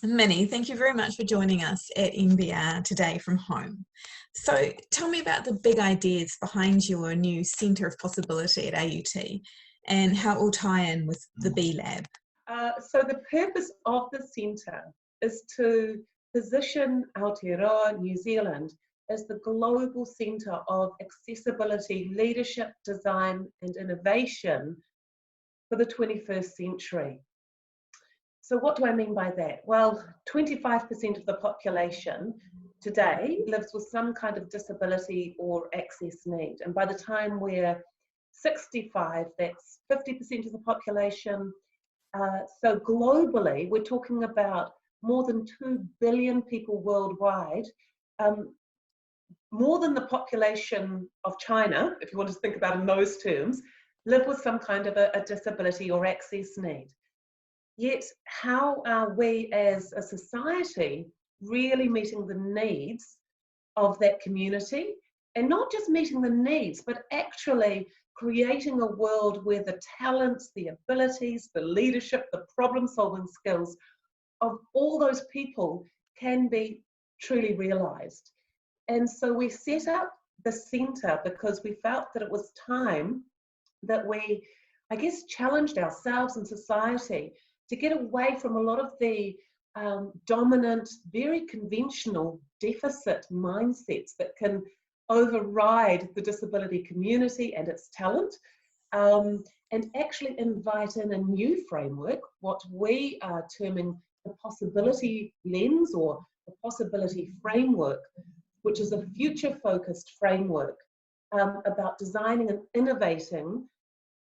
Minnie, thank you very much for joining us at NBR today from home. So tell me about the big ideas behind your new Centre of Possibility at AUT and how it will tie in with the B Lab. So the purpose of the centre is to position Aotearoa, New Zealand, as the global centre of accessibility, leadership, design and innovation for the 21st century. So what do I mean by that? Well, 25% of the population today lives with some kind of disability or access need. And by the time we're 65, that's 50% of the population. So globally, we're talking about more than 2 billion people worldwide, more than the population of China, if you want to think about it in those terms, live with some kind of a disability or access need. Yet, how are we as a society really meeting the needs of that community? And not just meeting the needs, but actually creating a world where the talents, the abilities, the leadership, the problem-solving skills of all those people can be truly realised. And so we set up the centre because we felt that it was time that we, I guess, challenged ourselves and society to get away from a lot of the dominant, very conventional deficit mindsets that can override the disability community and its talent, and actually invite in a new framework, what we are terming the possibility lens or the possibility framework, which is a future-focused framework about designing and innovating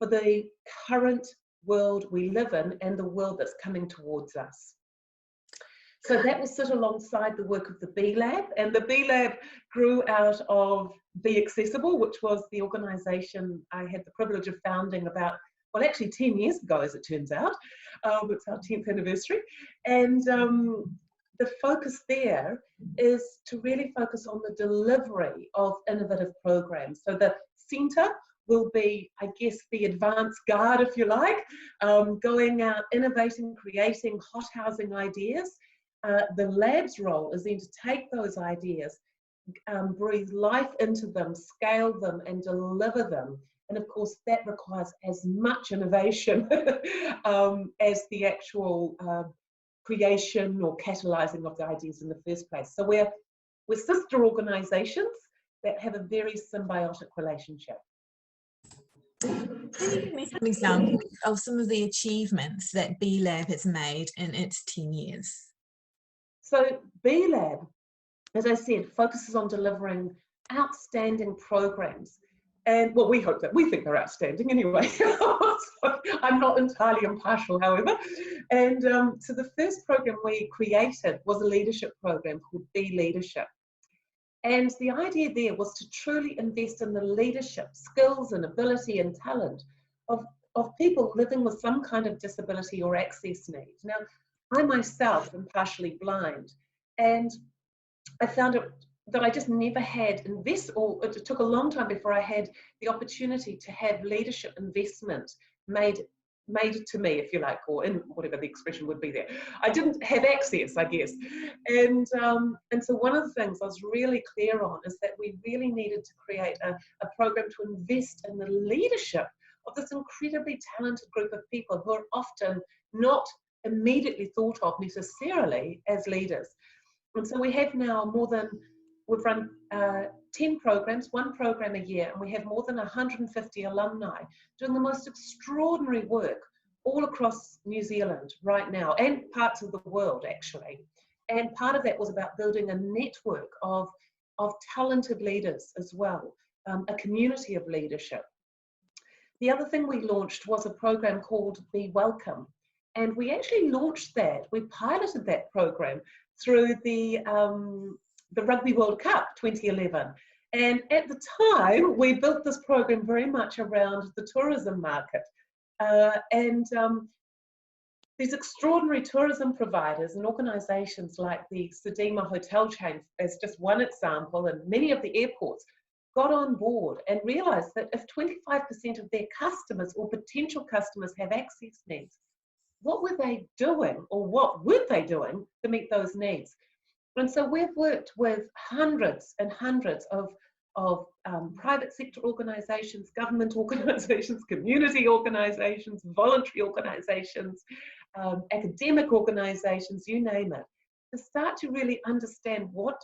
for the current world we live in and the world that's coming towards us. So that will sit alongside the work of the B Lab, and the B Lab grew out of Be Accessible, which was the organisation I had the privilege of founding about, well, actually 10 years ago, as it turns out. It's our 10th anniversary. And the focus there is to really focus on the delivery of innovative programs. So the centre will be, I guess, the advanced guard, if you like, going out, innovating, creating hot housing ideas. The lab's role is then to take those ideas, breathe life into them, scale them and deliver them. And of course, that requires as much innovation as the actual creation or catalysing of the ideas in the first place. So we're sister organisations that have a very symbiotic relationship. Can you give me some examples of some of the achievements that B Lab has made in its 10 years? So B Lab, as I said, focuses on delivering outstanding programs. And well, we think they're outstanding anyway. So I'm not entirely impartial, however. And so the first program we created was a leadership program called Be Leadership. And the idea there was to truly invest in the leadership, skills and ability and talent of people living with some kind of disability or access needs. Now, I myself am partially blind, and I found it that I just never had or it took a long time before I had the opportunity to have leadership investment made to me, if you like, or in whatever the expression would be there. I didn't have access, I guess. And so one of the things I was really clear on is that we really needed to create a program to invest in the leadership of this incredibly talented group of people who are often not immediately thought of necessarily as leaders. And so we have now we've run 10 programs, one program a year, and we have more than 150 alumni doing the most extraordinary work all across New Zealand right now, and parts of the world actually. And part of that was about building a network of talented leaders as well, a community of leadership. The other thing we launched was a program called Be Welcome. And we actually launched that, we piloted that program through the Rugby World Cup 2011. And at the time, we built this program very much around the tourism market. These extraordinary tourism providers and organisations like the Sedima hotel chain, as just one example, and many of the airports, got on board and realised that if 25% of their customers or potential customers have access needs, what were they doing, or what weren't they doing to meet those needs? And so we've worked with hundreds and hundreds of private sector organisations, government organisations, community organisations, voluntary organisations, academic organisations, you name it, to start to really understand what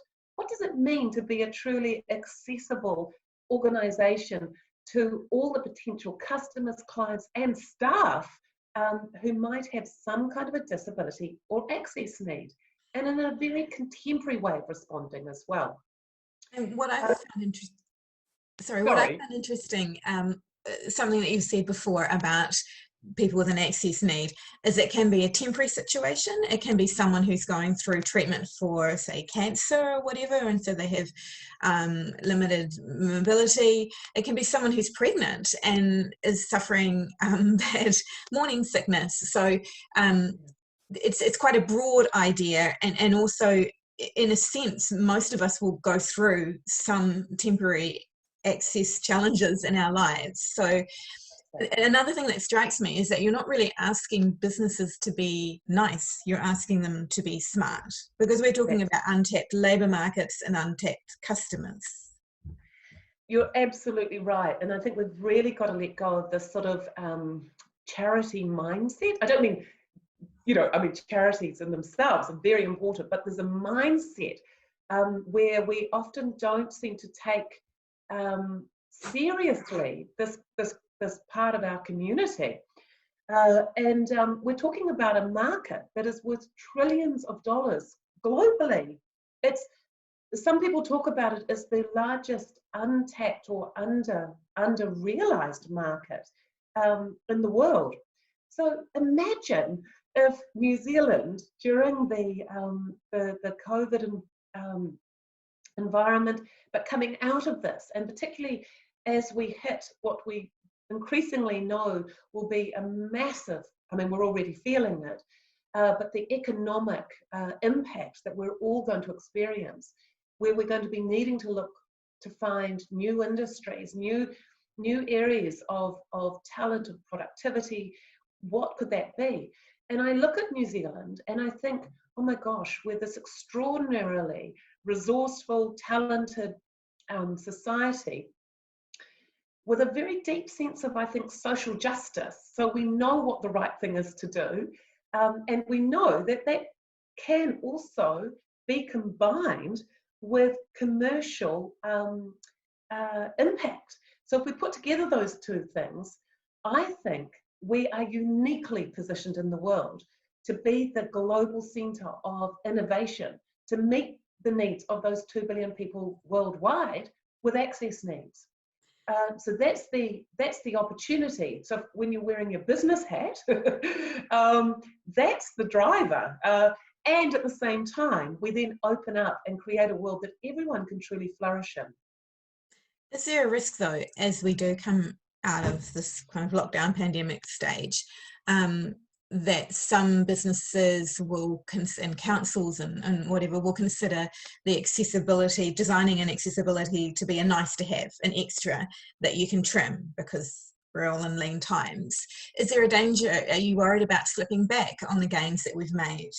does it mean to be a truly accessible organisation to all the potential customers, clients and staff who might have some kind of a disability or access need, and in a very contemporary way of responding as well. And what I found interesting, what I Sorry. found interesting, something that you've said before about people with an access need, is it can be a temporary situation. It can be someone who's going through treatment for, say, cancer or whatever, and so they have limited mobility. It can be someone who's pregnant and is suffering bad morning sickness. So it's quite a broad idea, and also, in a sense, most of us will go through some temporary access challenges in our lives. So another thing that strikes me is that you're not really asking businesses to be nice, you're asking them to be smart, because we're talking about untapped labour markets and untapped customers. You're absolutely right. And I think we've really got to let go of this sort of charity mindset. I don't mean, charities in themselves are very important, but there's a mindset where we often don't seem to take seriously this part of our community. And we're talking about a market that is worth trillions of dollars globally. Some people talk about it as the largest untapped or under-realized market in the world. So imagine if New Zealand, during the COVID environment, but coming out of this, and particularly as we hit what we increasingly know will be a massive, we're already feeling it, but the economic impact that we're all going to experience, where we're going to be needing to look to find new industries, new areas of talent, of productivity. What could that be? And I look at New Zealand and I think, oh my gosh, we're this extraordinarily resourceful, talented society with a very deep sense of, I think, social justice. So we know what the right thing is to do, and we know that that can also be combined with commercial impact. So if we put together those two things, I think we are uniquely positioned in the world to be the global centre of innovation, to meet the needs of those 2 billion people worldwide with access needs. So that's the opportunity. So when you're wearing your business hat, that's the driver. And at the same time, we then open up and create a world that everyone can truly flourish in. Is there a risk, though, as we do come out of this kind of lockdown pandemic stage, that some businesses and councils and whatever will consider the accessibility, designing and accessibility to be a nice to have, an extra that you can trim because we're all in lean times? Is there a danger? Are you worried about slipping back on the gains that we've made?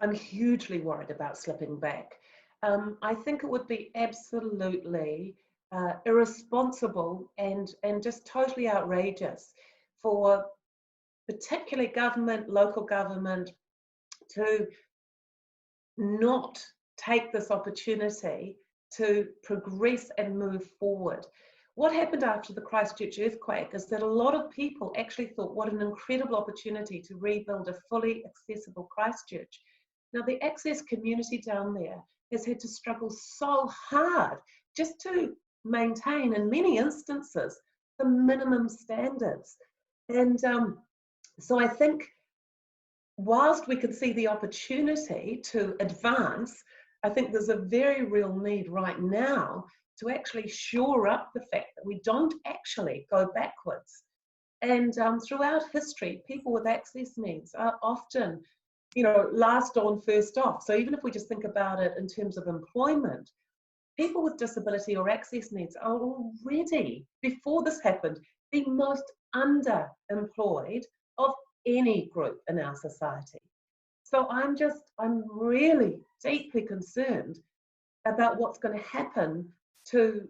I'm hugely worried about slipping back. I think it would be absolutely irresponsible and just totally outrageous for particularly government, local government, to not take this opportunity to progress and move forward. What happened after the Christchurch earthquake is that a lot of people actually thought, what an incredible opportunity to rebuild a fully accessible Christchurch. Now, the access community down there has had to struggle so hard just to maintain, in many instances, the minimum standards. And so I think whilst we could see the opportunity to advance, I think there's a very real need right now to actually shore up the fact that we don't actually go backwards. And throughout history, people with access needs are often, last on, first off. So even if we just think about it in terms of employment, people with disability or access needs are already, before this happened, the most underemployed of any group in our society. So I'm really deeply concerned about what's going to happen to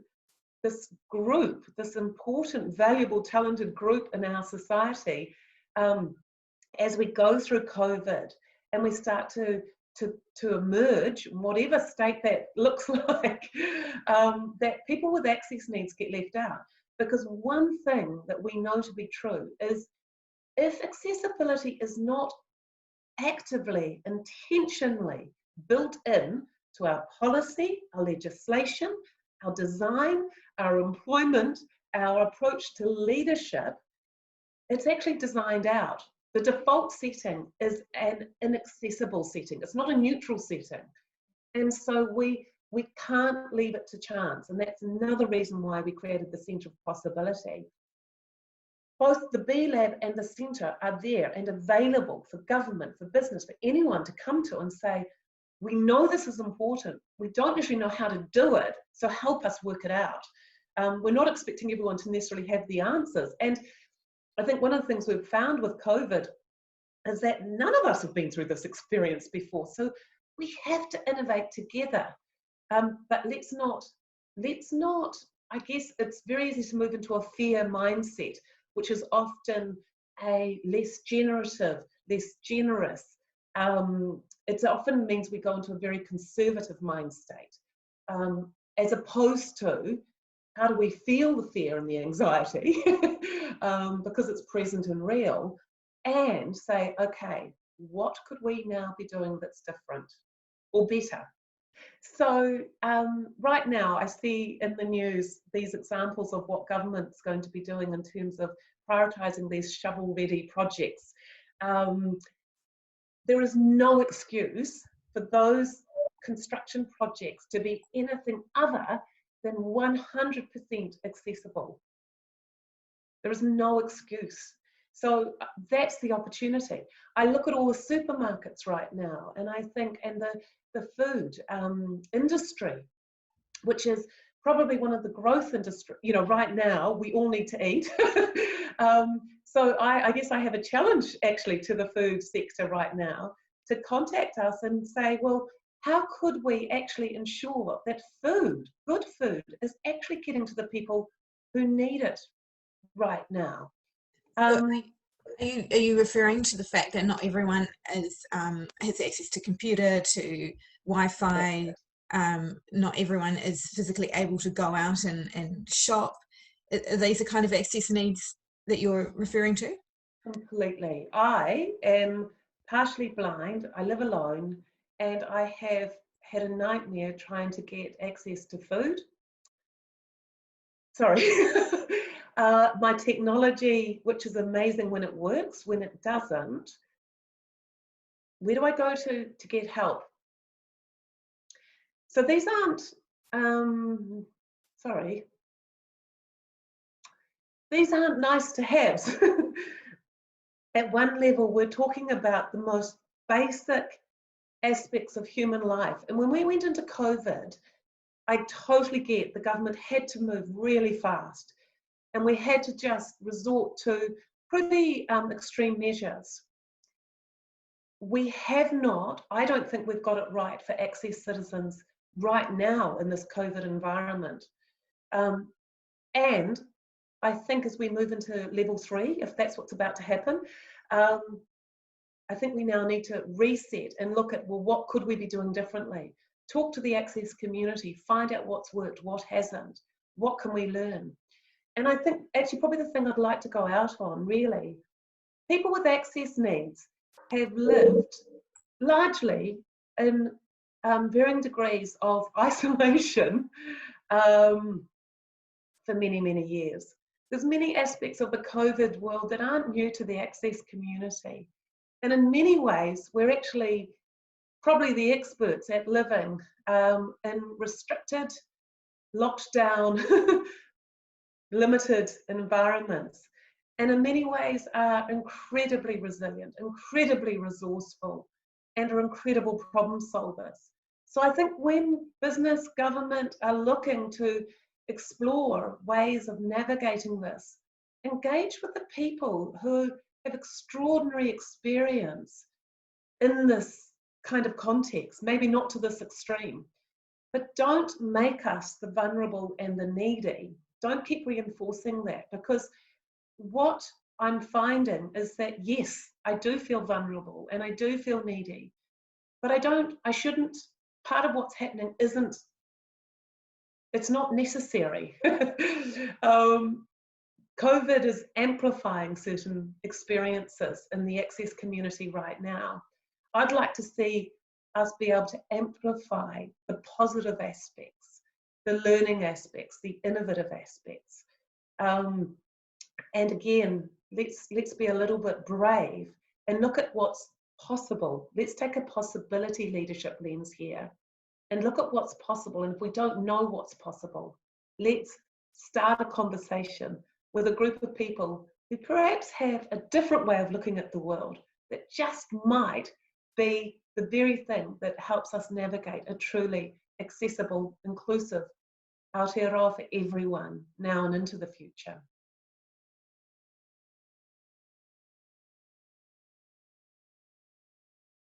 this group, this important, valuable, talented group in our society, as we go through COVID and we start to emerge, whatever state that looks like, that people with access needs get left out. Because one thing that we know to be true is if accessibility is not actively, intentionally built in to our policy, our legislation, our design, our employment, our approach to leadership, it's actually designed out. The default setting is an inaccessible setting. It's not a neutral setting. And so we can't leave it to chance. And that's another reason why we created the Centre of Possibility. Both the B Lab and the Centre are there and available for government, for business, for anyone to come to and say, we know this is important. We don't necessarily know how to do it, so help us work it out. We're not expecting everyone to necessarily have the answers. And I think one of the things we've found with COVID is that none of us have been through this experience before. So we have to innovate together. But let's not, I guess it's very easy to move into a fear mindset, which is often a less generative, less generous. It often means we go into a very conservative mind state, as opposed to how do we feel the fear and the anxiety because it's present and real, and say, okay, what could we now be doing that's different or better? So right now I see in the news these examples of what government's going to be doing in terms of prioritising these shovel-ready projects. There is no excuse for those construction projects to be anything other than 100% accessible. There is no excuse. So that's the opportunity. I look at all the supermarkets right now and I think, and the food industry, which is probably one of the growth industry, you know, right now we all need to eat. So I guess I have a challenge actually to the food sector right now to contact us and say, well, how could we actually ensure that food, good food, is actually getting to the people who need it right now? Are you referring to the fact that not everyone has access to computer, to Wi-Fi, not everyone is physically able to go out and shop? Are these the kind of access needs that you're referring to? Completely. I am partially blind, I live alone, and I have had a nightmare trying to get access to food. Sorry. My technology, which is amazing when it works, when it doesn't, where do I go to get help? So these aren't, sorry, these aren't nice to haves. At one level, we're talking about the most basic aspects of human life. And when we went into COVID, I totally get the government had to move really fast. And we had to just resort to pretty extreme measures. We have not, I don't think we've got it right for Access citizens right now in this COVID environment. And I think as we move into level 3, if that's what's about to happen, I think we now need to reset and look at, well, what could we be doing differently? Talk to the Access community, find out what's worked, what hasn't, what can we learn? And I think actually probably the thing I'd like to go out on really, people with access needs have lived largely in varying degrees of isolation for many, many years. There's many aspects of the COVID world that aren't new to the Access community. And in many ways, we're actually probably the experts at living in restricted, locked down, limited environments. And in many ways are incredibly resilient, incredibly resourceful, and are incredible problem solvers. So I think when business, government are looking to explore ways of navigating this, engage with the people who have extraordinary experience in this kind of context, maybe not to this extreme, but don't make us the vulnerable and the needy. Don't keep reinforcing that, because what I'm finding is that, yes, I do feel vulnerable and I do feel needy, but I shouldn't, part of what's happening isn't, it's not necessary. COVID is amplifying certain experiences in the access community right now. I'd like to see us be able to amplify the positive aspects, the learning aspects, the innovative aspects. And again, let's be a little bit brave and look at what's possible. Let's take a possibility leadership lens here and look at what's possible. And if we don't know what's possible, let's start a conversation with a group of people who perhaps have a different way of looking at the world that just might be the very thing that helps us navigate a truly accessible, inclusive Aotearoa for everyone now and into the future.